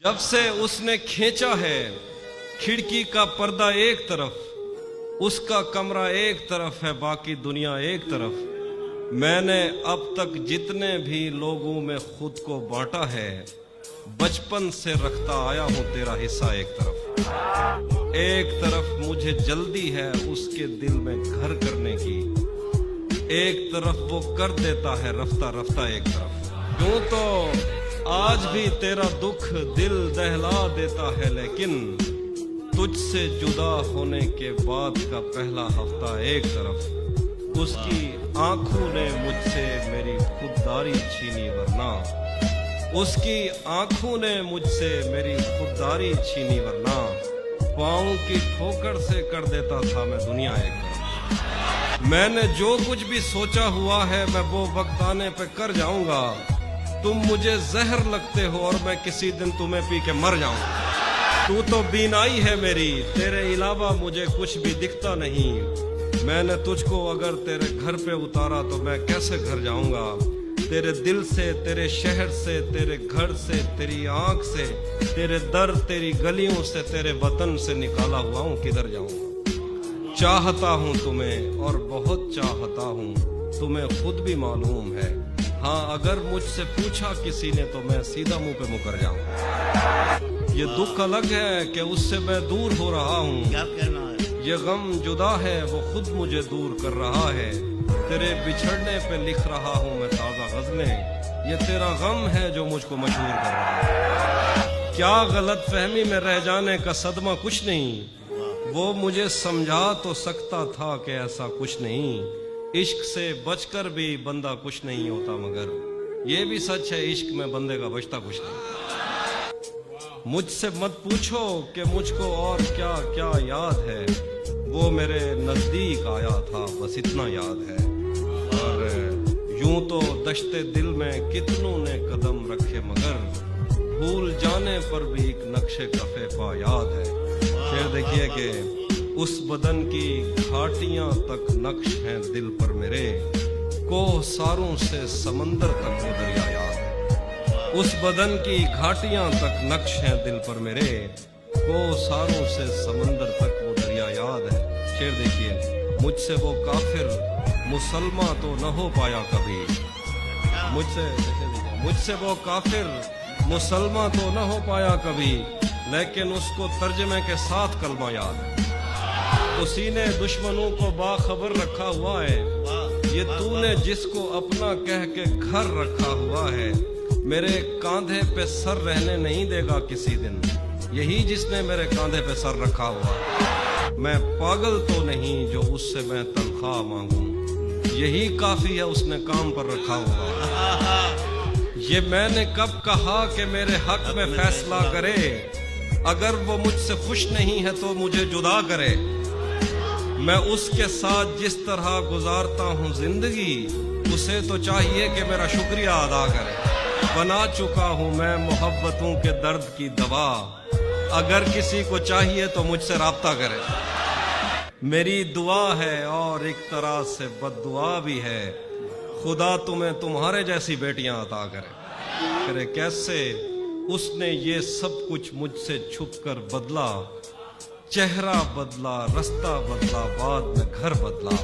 جب سے اس نے کھینچا ہے کھڑکی کا پردہ ایک طرف، اس کا کمرہ ایک طرف ہے، باقی دنیا ایک طرف۔ میں نے اب تک جتنے بھی لوگوں میں خود کو بانٹا ہے، بچپن سے رکھتا آیا ہوں تیرا حصہ ایک طرف۔ ایک طرف مجھے جلدی ہے اس کے دل میں گھر کرنے کی، ایک طرف وہ کر دیتا ہے رفتہ رفتہ ایک طرف۔ کیوں تو آج بھی تیرا دکھ دل دہلا دیتا ہے، لیکن تجھ سے جدا ہونے کے بعد کا پہلا ہفتہ ایک طرف۔ اس کی آنکھوں نے مجھ سے میری خودداری چھینی، ورنہ اس کی آنکھوں نے مجھ سے میری خودداری چھینی، ورنہ پاؤں کی ٹھوکر سے کر دیتا تھا میں دنیا ایک طرف۔ میں نے جو کچھ بھی سوچا ہوا ہے میں وہ وقت آنے پہ کر جاؤں گا۔ تم مجھے زہر لگتے ہو اور میں کسی دن تمہیں پی کے مر جاؤں گا۔ تو تو بینائی ہے میری، تیرے علاوہ مجھے کچھ بھی دکھتا نہیں۔ میں نے تجھ کو اگر تیرے گھر پہ اتارا تو میں کیسے گھر جاؤں گا؟ تیرے دل سے، تیرے شہر سے، تیرے گھر سے، تیری آنکھ سے، تیرے در، تیری گلیوں سے، تیرے وطن سے نکالا ہوا ہوں، کدھر جاؤں گا؟ چاہتا ہوں تمہیں اور بہت چاہتا ہوں، تمہیں خود بھی معلوم ہے۔ ہاں اگر مجھ سے پوچھا کسی نے تو میں سیدھا منہ پہ مکر جاؤں۔ یہ دکھ الگ ہے کہ اس سے میں دور ہو رہا ہوں، کیا کہنا ہے؟ یہ غم جدا ہے وہ خود مجھے دور کر رہا ہے۔ تیرے بچھڑنے پہ لکھ رہا ہوں میں تازہ غزلیں، یہ تیرا غم ہے جو مجھ کو مجبور کر رہا ہے۔ کیا غلط فہمی میں رہ جانے کا صدمہ کچھ نہیں، وہ مجھے سمجھا تو سکتا تھا کہ ایسا کچھ نہیں۔ عشق سے بچ کر بھی بندہ کچھ نہیں ہوتا، مگر یہ بھی سچ ہے عشق میں بندے کا بچتا کچھ نہیں۔ مجھ سے مت پوچھو کہ مجھ کو اور کیا کیا یاد ہے، وہ میرے نزدیک آیا تھا بس اتنا یاد ہے۔ اور یوں تو دشت دل میں کتنوں نے قدم رکھے، مگر بھول جانے پر بھی ایک نقش کفے پا یاد ہے۔ پھر دیکھیے کہ اس بدن کی گھاٹیاں تک نقش ہیں دل پر میرے، کوہ ساروں سے سمندر تک وہ دریا یاد ہے۔ اس بدن کی گھاٹیاں تک نقش ہیں دل پر میرے، کوہ ساروں سے سمندر تک وہ دریا یاد ہے۔ شعر دیکھیے، مجھ سے وہ کافر مسلمان تو نہ ہو پایا کبھی، مجھ سے وہ کافر مسلمان تو نہ ہو پایا کبھی، لیکن اس کو ترجمے کے ساتھ کلمہ یاد ہے۔ اسی نے دشمنوں کو باخبر رکھا ہوا ہے، یہ تو نے جس کو اپنا کہہ کے گھر رکھا ہوا ہے، میرے کاندھے پہ سر رہنے نہیں دے گا کسی دن، یہی جس نے میرے کاندھے پہ سر رکھا ہوا ہے۔ میں پاگل تو نہیں جو اس سے میں تنخواہ مانگوں، یہی کافی ہے اس نے کام پر رکھا ہوا۔ یہ میں نے کب کہا کہ میرے حق میں فیصلہ کرے، اگر وہ مجھ سے خوش نہیں ہے تو مجھے جدا کرے۔ میں اس کے ساتھ جس طرح گزارتا ہوں زندگی، اسے تو چاہیے کہ میرا شکریہ ادا کرے۔ بنا چکا ہوں میں محبتوں کے درد کی دوا، اگر کسی کو چاہیے تو مجھ سے رابطہ کرے۔ میری دعا ہے اور ایک طرح سے بد دعا بھی ہے، خدا تمہیں تمہارے جیسی بیٹیاں عطا کرے۔ کیسے اس نے یہ سب کچھ مجھ سے چھپ کر بدلا، چہرہ بدلا، رستہ بدلا، بعد میں گھر بدلا۔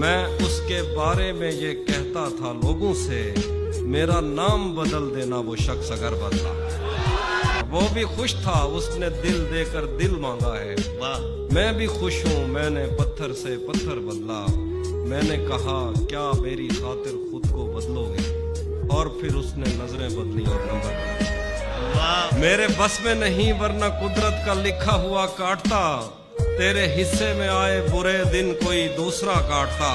میں اس کے بارے میں یہ کہتا تھا لوگوں سے، میرا نام بدل دینا وہ شخص اگر بدلا۔ وہ بھی خوش تھا، اس نے دل دے کر دل مانگا ہے۔ میں بھی خوش ہوں، میں نے پتھر سے پتھر بدلا۔ میں نے کہا کیا میری خاطر خود کو بدلو گے، اور پھر اس نے نظریں بدلی اور نمبر بدلا۔ میرے بس میں نہیں ورنہ قدرت کا لکھا ہوا کاٹتا، تیرے حصے میں آئے برے دن کوئی دوسرا کاٹتا۔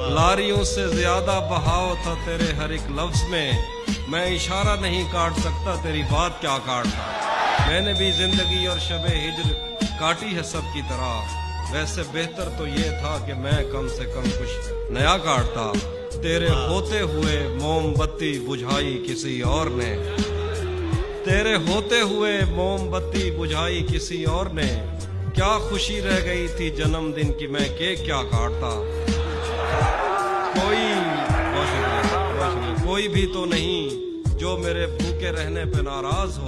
لاریوں سے زیادہ بہاؤ تھا تیرے ہر ایک لفظ میں اشارہ نہیں کاٹ سکتا تیری بات کیا کاٹتا۔ میں نے بھی زندگی اور شب ہجر کاٹی ہے سب کی طرح، ویسے بہتر تو یہ تھا کہ میں کم سے کم کچھ نیا کاٹتا۔ تیرے ہوتے ہوئے موم بتی بجھائی کسی اور نے، تیرے ہوتے ہوئے موم بتی بجھائی کسی اور نے، کیا خوشی رہ گئی تھی جنم دن کی میں کیک کیا کاٹتا۔ کوئی بھی تو نہیں جو میرے بھوکے رہنے پہ ناراض ہو،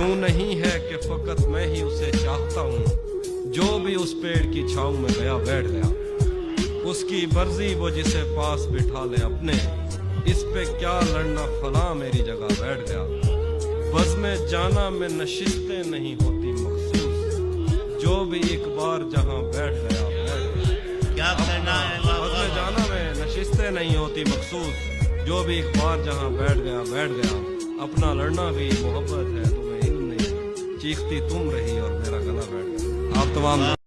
یوں نہیں ہے کہ فقط میں ہی اسے چاہتا ہوں، جو بھی اس پیڑ کی چھاؤں میں گیا بیٹھ گیا، اس کی مرضی وہ جسے پاس بٹھا لے اپنے، اس پہ کیا لڑنا فلاں میری جگہ بیٹھ گیا۔ بزم جانا میں نشستیں نہیں ہوتی مخصوص، جو بھی ایک بار جہاں بیٹھ گیا بیٹھ گیا۔ کیا کرنا ہے بزم جانا میں نشستیں نہیں ہوتی مخصوص، جو بھی ایک بار جہاں بیٹھ گیا بیٹھ گیا۔ اپنا لڑنا بھی محبت ہے تمہیں علم نہیں، چیختی تم رہی اور میرا گلا بیٹھ گیا۔ آپ تمام